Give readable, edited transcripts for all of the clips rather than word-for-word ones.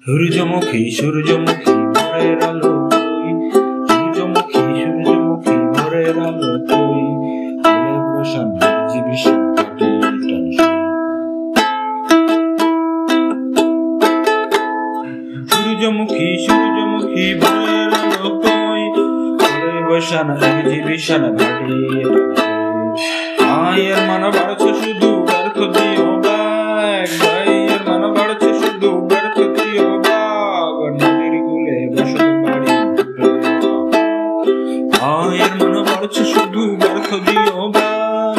সূর্যমুখী সূর্যমুখী ভোরের আলো তুই, সূর্যমুখী সূর্যমুখী ভোরের আলো তুই, ফুলে বসান জীবী কাটে টান সূর্যমুখী সূর্যমুখী ভোরের আলো তুই, ফুলে বসান জীবিশান ঘাটে আয়ের মান বাড়ছে শুধু ব্যর্থ দিও ব্যাগ, আয়ের মান বাড়ছে শুধু ব্যর্থ দিও বাগ, নদীর কূলে বসত বাড়ি আয়ের মান বাড়ছে শুধু ব্যর্থ দিও ব্যাগ,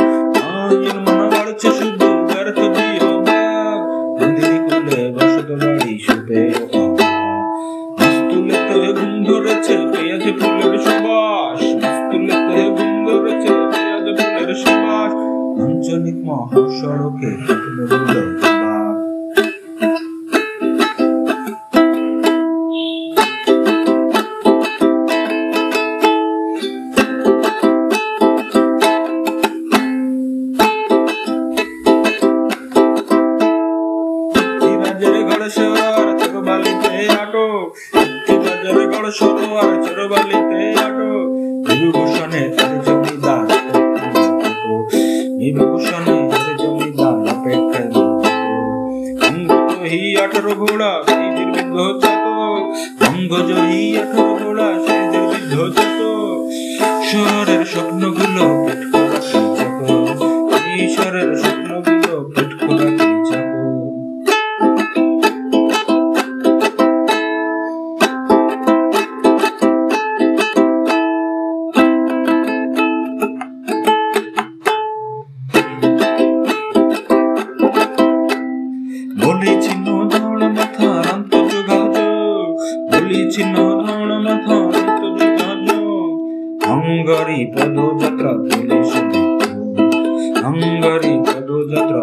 আয়ের মান বাড়ছে শুধু ব্যর্থ দিও ব্যাগ, নদীর কূলে বসত বাড়ি শুবে মাস্তুলেতে ঘুম ধরেছে পেঁয়াজ ফুলের সুবাস, মাস্তুলেতে ঘুম ধরেছে পেঁয়াজ ফুলের সুবাস, আঞ্চলিক মহাসড়কে চোরবালিতে আটক, বাজারে গড় সরোয়ার চোরবালিতে আটক, বিভূষণে তার জমিদার বিভূষণে তার জমিদার অপেক্ষায় অঙ্গজয়ী 18 ঘোড়া সেইদের বিদ্ধ চাতক, অঙ্গজয়ী 18 ঘোড়া সেইদের বিদ্ধ চাতক, শহরের স্বপ্নগুলো পেট করা চাকর, এই শহরের স্বপ্নগুলো পেট করা চাকর। বলি ছিন্ন ধরণ মাথার আন্তঃযোগাযোগ, বলি ছিন্ন ধরণ মাথার আন্তঃযোগাযোগ, হাঙ্গারি পদযাত্রা পুলিশ, হাঙ্গারি পদযাত্রা